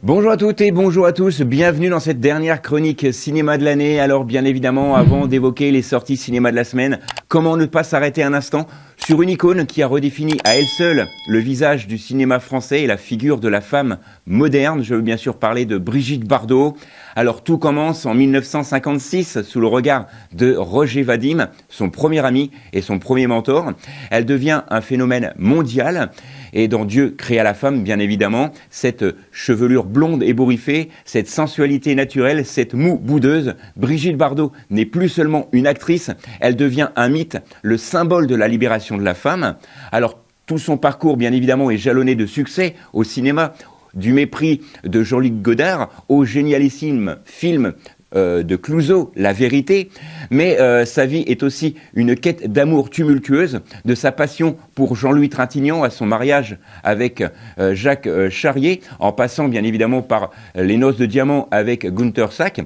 Bonjour à toutes et bonjour à tous, bienvenue dans cette dernière chronique cinéma de l'année. Alors bien évidemment, avant d'évoquer les sorties cinéma de la semaine, comment ne pas s'arrêter un instant sur une icône qui a redéfini à elle seule le visage du cinéma français et la figure de la femme moderne. Je veux bien sûr parler de Brigitte Bardot. Alors tout commence en 1956 sous le regard de Roger Vadim, son premier ami et son premier mentor. Elle devient un phénomène mondial et dans Dieu créa la femme, bien évidemment, cette chevelure blonde ébouriffée, cette sensualité naturelle, cette moue boudeuse. Brigitte Bardot n'est plus seulement une actrice, elle devient un mythe, le symbole de la libération de la femme. Alors tout son parcours, bien évidemment, est jalonné de succès au cinéma, du mépris de Jean-Luc Godard au génialissime film de Clouzot, La Vérité, mais sa vie est aussi une quête d'amour tumultueuse, de sa passion pour Jean-Louis Trintignant à son mariage avec Jacques Charrier, en passant bien évidemment par Les Noces de Diamant avec Günther Sack.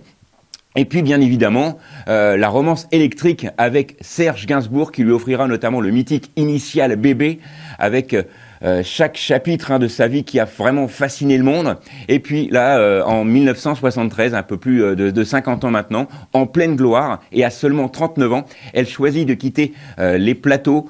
Et puis, bien évidemment, la romance électrique avec Serge Gainsbourg, qui lui offrira notamment le mythique Initial Bébé, avec chaque chapitre de sa vie qui a vraiment fasciné le monde. Et puis là, en 1973, un peu plus de 50 ans maintenant, en pleine gloire, et à seulement 39 ans, elle choisit de quitter les plateaux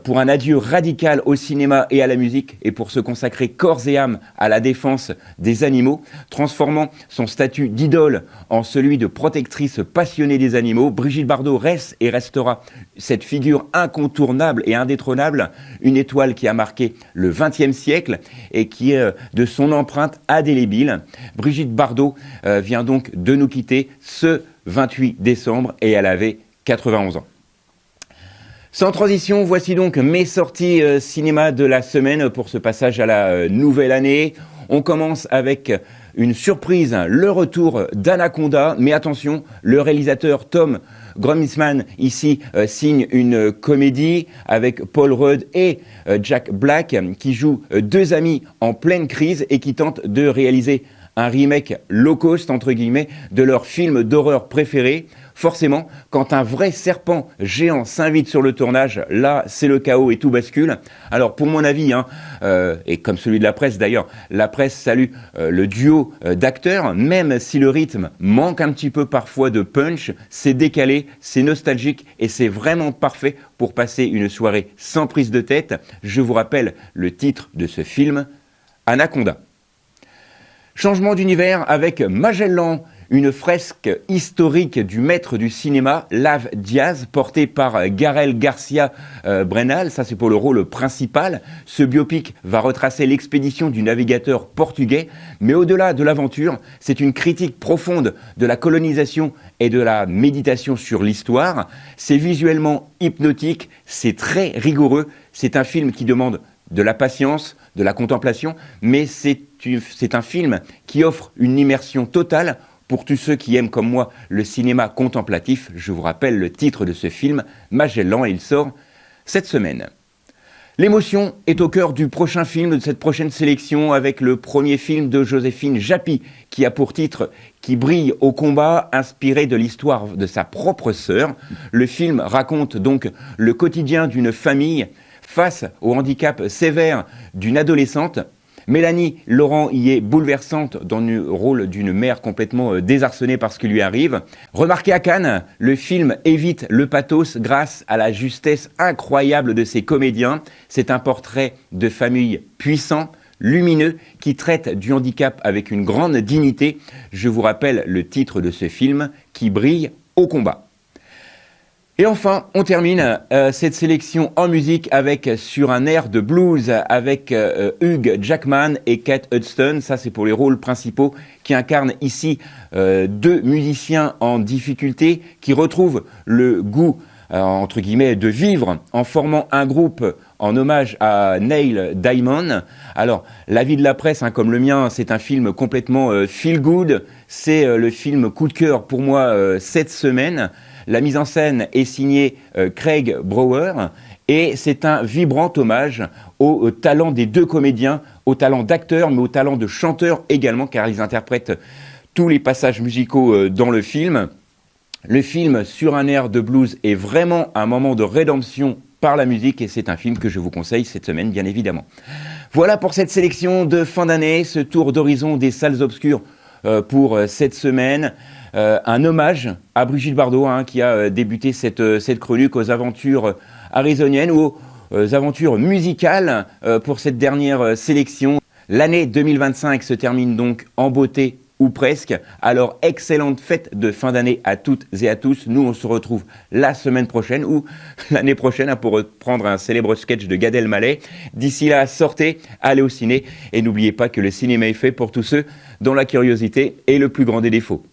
pour un adieu radical au cinéma et à la musique, et pour se consacrer corps et âme à la défense des animaux, transformant son statut d'idole en celui de protectrice passionnée des animaux. Brigitte Bardot reste et restera cette figure incontournable et indétrônable, une étoile qui a marqué le XXe siècle et qui est de son empreinte indélébile. Brigitte Bardot vient donc de nous quitter ce 28 décembre et elle avait 91 ans. Sans transition, voici donc mes sorties cinéma de la semaine pour ce passage à la nouvelle année. On commence avec une surprise, le retour d'Anaconda, mais attention, le réalisateur Tom Grummelsmann ici signe une comédie avec Paul Rudd et Jack Black qui jouent deux amis en pleine crise et qui tentent de réaliser un remake low cost entre guillemets de leur film d'horreur préféré. Forcément, quand un vrai serpent géant s'invite sur le tournage, là, c'est le chaos et tout bascule. Alors, pour mon avis, et comme celui de la presse d'ailleurs, la presse salue le duo d'acteurs, même si le rythme manque un petit peu parfois de punch, c'est décalé, c'est nostalgique et c'est vraiment parfait pour passer une soirée sans prise de tête. Je vous rappelle le titre de ce film, Anaconda. Changement d'univers avec Magellan, une fresque historique du maître du cinéma, Lave Diaz, portée par Gaël Garcia Brenal. Ça, c'est pour le rôle principal. Ce biopic va retracer l'expédition du navigateur portugais. Mais au-delà de l'aventure, c'est une critique profonde de la colonisation et de la méditation sur l'histoire. C'est visuellement hypnotique, c'est très rigoureux. C'est un film qui demande de la patience, de la contemplation, mais c'est un film qui offre une immersion totale pour tous ceux qui aiment comme moi le cinéma contemplatif. Je vous rappelle le titre de ce film, Magellan, et il sort cette semaine. L'émotion est au cœur du prochain film, de cette prochaine sélection, avec le premier film de Joséphine Japy, qui a pour titre « Qui brille au combat », inspiré de l'histoire de sa propre sœur. Le film raconte donc le quotidien d'une famille face au handicap sévère d'une adolescente. Mélanie Laurent y est bouleversante dans le rôle d'une mère complètement désarçonnée par ce qui lui arrive. Remarqué à Cannes, le film évite le pathos grâce à la justesse incroyable de ses comédiens. C'est un portrait de famille puissant, lumineux, qui traite du handicap avec une grande dignité. Je vous rappelle le titre de ce film, Qui brille au combat. Et enfin, on termine cette sélection en musique avec sur un air de blues avec Hugh Jackman et Kate Hudson. Ça, c'est pour les rôles principaux qui incarnent ici deux musiciens en difficulté qui retrouvent le goût entre guillemets de vivre en formant un groupe en hommage à Neil Diamond. Alors, l'avis de la presse, comme le mien, c'est un film complètement feel good. C'est le film coup de cœur pour moi cette semaine. La mise en scène est signée Craig Brower et c'est un vibrant hommage au talent des deux comédiens, au talent d'acteurs mais au talent de chanteurs également car ils interprètent tous les passages musicaux dans le film. Le film sur un air de blues est vraiment un moment de rédemption par la musique et c'est un film que je vous conseille cette semaine, bien évidemment. Voilà pour cette sélection de fin d'année, ce tour d'horizon des salles obscures pour cette semaine. Un hommage à Brigitte Bardot qui a débuté cette chronique aux aventures arizoniennes ou aux aventures musicales pour cette dernière sélection. L'année 2025 se termine donc en beauté ou presque. Alors, excellente fête de fin d'année à toutes et à tous. Nous, on se retrouve la semaine prochaine ou l'année prochaine pour reprendre un célèbre sketch de Gad Elmaleh. D'ici là, sortez, allez au ciné et n'oubliez pas que le cinéma est fait pour tous ceux dont la curiosité est le plus grand des défauts.